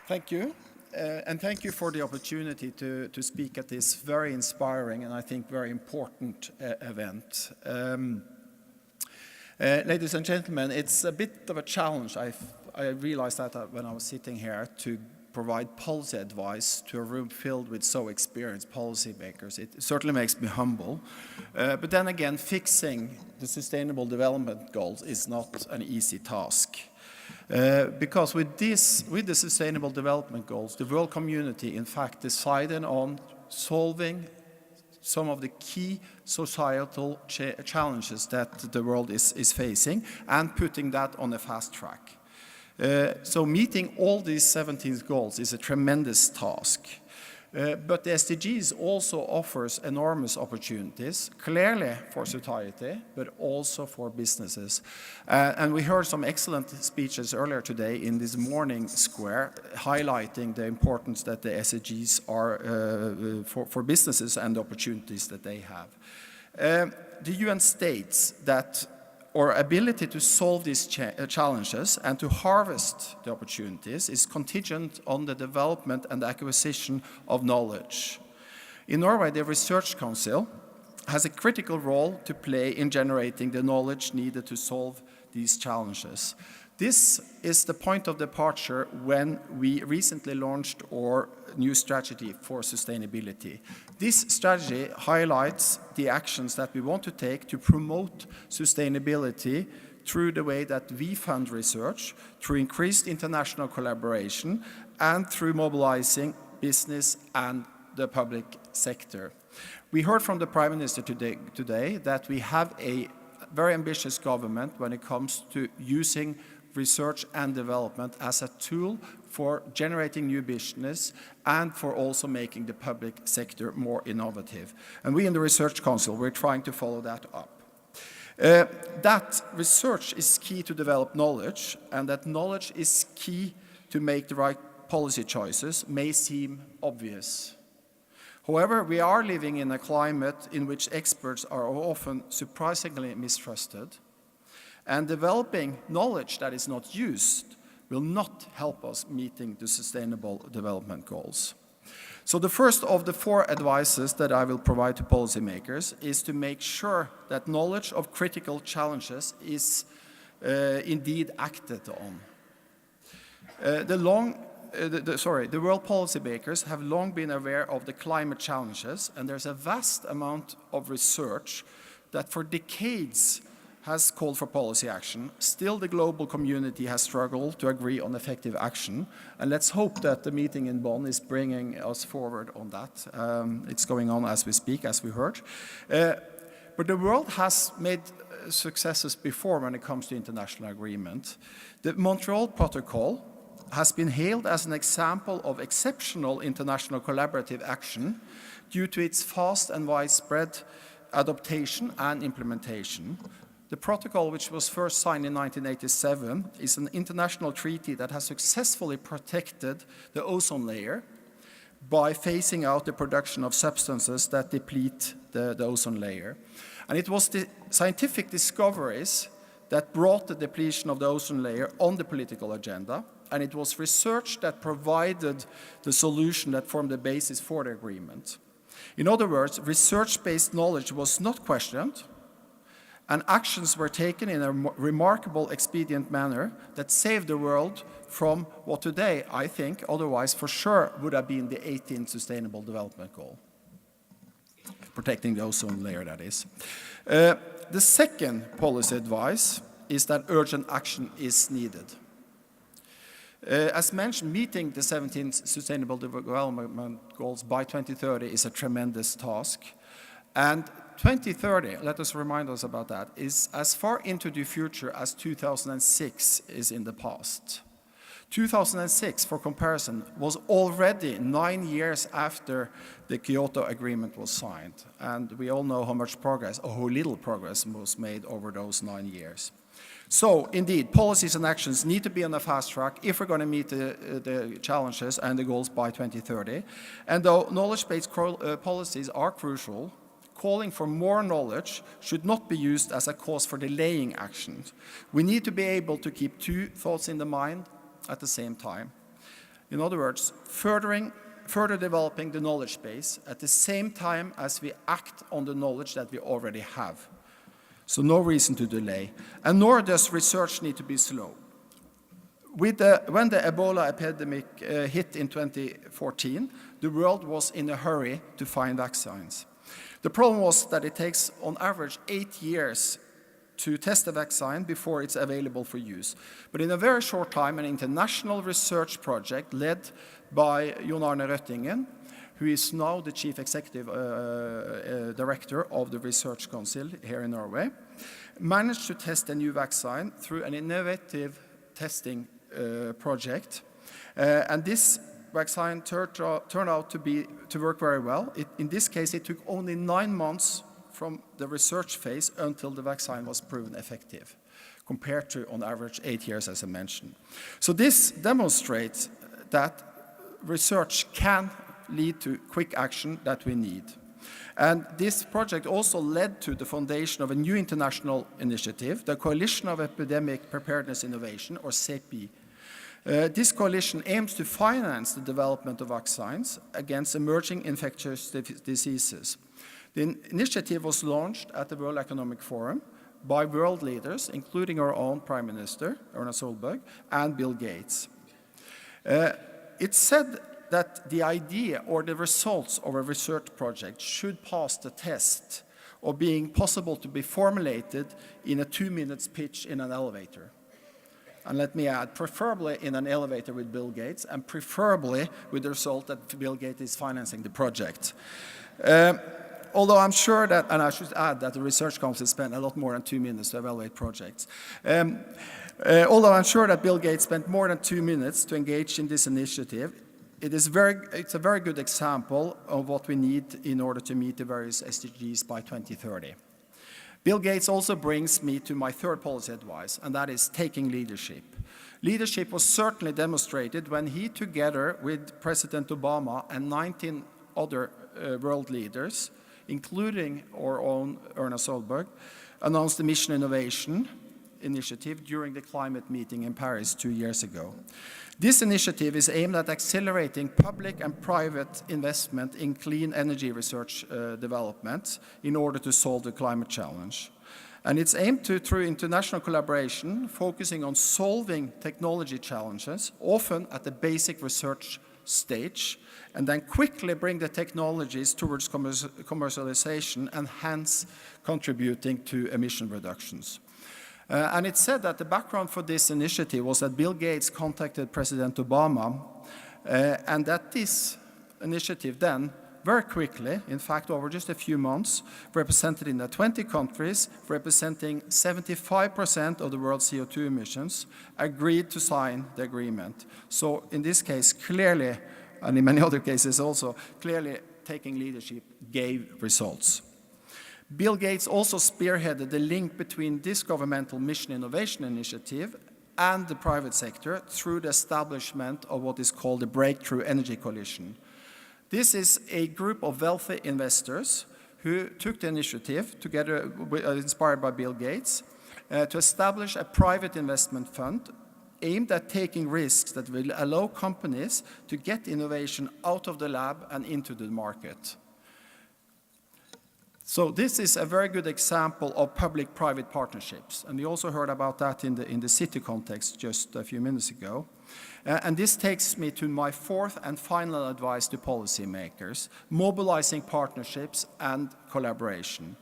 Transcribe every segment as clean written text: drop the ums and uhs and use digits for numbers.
Thank you. And thank you for the opportunity to speak at this very inspiring and I think very important event. Ladies and gentlemen, it's a bit of a challenge. I realized that when I was sitting here to provide policy advice to a room filled with so experienced policymakers. It certainly makes me humble. But then again, fixing the Sustainable Development Goals is not an easy task. Because with the Sustainable Development Goals, the world community in fact decided on solving some of the key societal challenges that the world is facing and putting that on a fast track. So meeting all these 17 goals is a tremendous task. But the SDGs also offers enormous opportunities, clearly for society, but also for businesses. And we heard some excellent speeches earlier today in this morning square, highlighting the importance that the SDGs are for businesses and the opportunities that they have. The UN states that our ability to solve these challenges and to harvest the opportunities is contingent on the development and acquisition of knowledge. In Norway, the Research Council has a critical role to play in generating the knowledge needed to solve these challenges. This is the point of departure when we recently launched our new strategy for sustainability. This strategy highlights the actions that we want to take to promote sustainability through the way that we fund research, through increased international collaboration, and through mobilizing business and the public sector. We heard from the Prime Minister today that we have a very ambitious government when it comes to using research and development as a tool for generating new business and for also making the public sector more innovative. And we in the Research Council, we're trying to follow that up. That research is key to develop knowledge, and that knowledge is key to make the right policy choices may seem obvious. However, we are living in a climate in which experts are often surprisingly mistrusted, and developing knowledge that is not used will not help us meeting the Sustainable Development Goals. So the first of the 4 advices that I will provide to policymakers is to make sure that knowledge of critical challenges is indeed acted on. The world policymakers have long been aware of the climate challenges, and there's a vast amount of research that for decades has called for policy action. Still, the global community has struggled to agree on effective action, and let's hope that the meeting in Bonn is bringing us forward on that. It's going on as we speak, as we heard. But the world has made successes before when it comes to international agreement. The Montreal Protocol has been hailed as an example of exceptional international collaborative action due to its fast and widespread adoption and implementation. The protocol, which was first signed in 1987, is an international treaty that has successfully protected the ozone layer by phasing out the production of substances that deplete the ozone layer. And it was the scientific discoveries that brought the depletion of the ozone layer on the political agenda, and it was research that provided the solution that formed the basis for the agreement. In other words, research-based knowledge was not questioned, and actions were taken in a remarkable, expedient manner that saved the world from what today, I think, otherwise for sure would have been the 18th Sustainable Development Goal. Protecting the ozone layer, that is. The second policy advice is that urgent action is needed. As mentioned, meeting the 17th Sustainable Development Goals by 2030 is a tremendous task. And 2030, let us remind us about that, is as far into the future as 2006 is in the past. 2006, for comparison, was already 9 years after the Kyoto Agreement was signed. And we all know how much progress, or how little progress was made over those 9 years. So, indeed, policies and actions need to be on a fast track if we're going to meet the challenges and the goals by 2030. And though knowledge-based policies are crucial, calling for more knowledge should not be used as a cause for delaying actions. We need to be able to keep 2 thoughts in the mind at the same time. In other words, further developing the knowledge base at the same time as we act on the knowledge that we already have. So no reason to delay. And nor does research need to be slow. When the Ebola epidemic hit in 2014, the world was in a hurry to find vaccines. The problem was that it takes on average 8 years to test a vaccine before it's available for use. But in a very short time, an international research project led by Unander, who is now the Chief Executive Director of the Research Council here in Norway, managed to test a new vaccine through an innovative testing project. And this vaccine turned out to work very well. In this case, it took only 9 months from the research phase until the vaccine was proven effective, compared to, on average, 8 years, as I mentioned. So this demonstrates that research can lead to quick action that we need. And this project also led to the foundation of a new international initiative, the Coalition of Epidemic Preparedness Innovation, or CEPI. This coalition aims to finance the development of vaccines against emerging infectious diseases. The initiative was launched at the World Economic Forum by world leaders, including our own Prime Minister, Erna Solberg, and Bill Gates. It's said that the idea or the results of a research project should pass the test of being possible to be formulated in a 2-minute pitch in an elevator. And let me add, preferably in an elevator with Bill Gates, and preferably with the result that Bill Gates is financing the project. Although I'm sure that, and I should add that the Research Council spent a lot more than 2 minutes to evaluate projects. Although I'm sure that Bill Gates spent more than 2 minutes to engage in this initiative, it's a very good example of what we need in order to meet the various SDGs by 2030. Bill Gates also brings me to my third policy advice, and that is taking leadership. Leadership was certainly demonstrated when he, together with President Obama and 19 other world leaders, including our own Erna Solberg, announced the Mission Innovation Initiative during the climate meeting in Paris 2 years ago. This initiative is aimed at accelerating public and private investment in clean energy research development in order to solve the climate challenge. And it's aimed to, through international collaboration, focusing on solving technology challenges, often at the basic research stage, and then quickly bring the technologies towards commercialization and hence contributing to emission reductions. And it's said that the background for this initiative was that Bill Gates contacted President Obama and that this initiative then, very quickly, in fact over just a few months, represented in 20 countries, representing 75% of the world's CO2 emissions, agreed to sign the agreement. So in this case, clearly, and in many other cases also, clearly taking leadership gave results. Bill Gates also spearheaded the link between this governmental Mission Innovation Initiative and the private sector through the establishment of what is called the Breakthrough Energy Coalition. This is a group of wealthy investors who took the initiative, together inspired by Bill Gates, to establish a private investment fund aimed at taking risks that will allow companies to get innovation out of the lab and into the market. So this is a very good example of public-private partnerships, and we also heard about that in the city context just a few minutes ago. And this takes me to my fourth and final advice to policymakers, mobilizing partnerships and collaboration.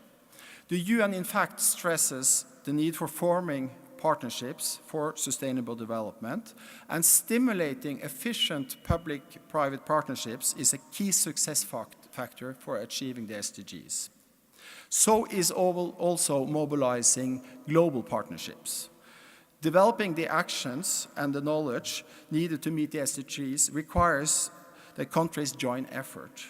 The UN, in fact, stresses the need for forming partnerships for sustainable development, and stimulating efficient public-private partnerships is a key success factor for achieving the SDGs. So is also mobilizing global partnerships. Developing the actions and the knowledge needed to meet the SDGs requires that countries join effort.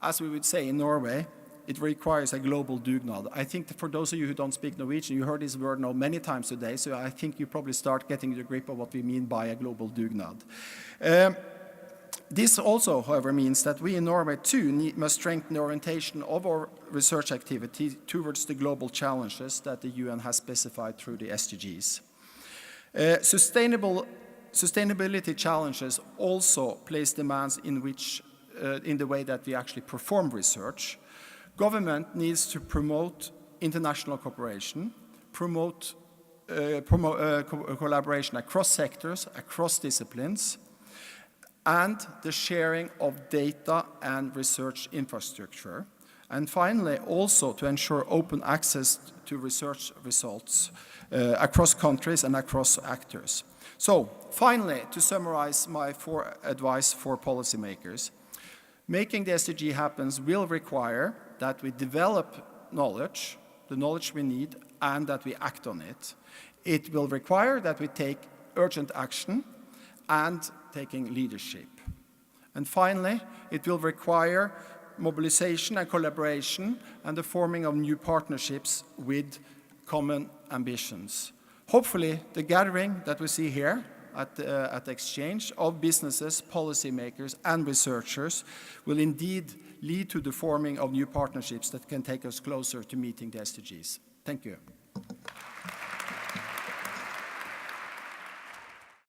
As we would say in Norway, it requires a global dugnad. I think that for those of you who don't speak Norwegian, you heard this word now many times today, so I think you probably start getting the grip of what we mean by a global dugnad. This also, however, means that we in Norway too must strengthen the orientation of our research activity towards the global challenges that the UN has specified through the SDGs. Sustainable sustainability challenges also place demands in the way that we actually perform research. Government needs to promote international cooperation, promote collaboration across sectors, across disciplines, and the sharing of data and research infrastructure. And finally, also to ensure open access to research results across countries and across actors. So, finally, to summarize my 4 advice for policymakers, making the SDG happen will require that we develop knowledge, the knowledge we need, and that we act on it. It will require that we take urgent action and taking leadership. And finally, it will require mobilization and collaboration and the forming of new partnerships with common ambitions. Hopefully, the gathering that we see here at the exchange of businesses, policymakers, and researchers will indeed lead to the forming of new partnerships that can take us closer to meeting the SDGs. Thank you.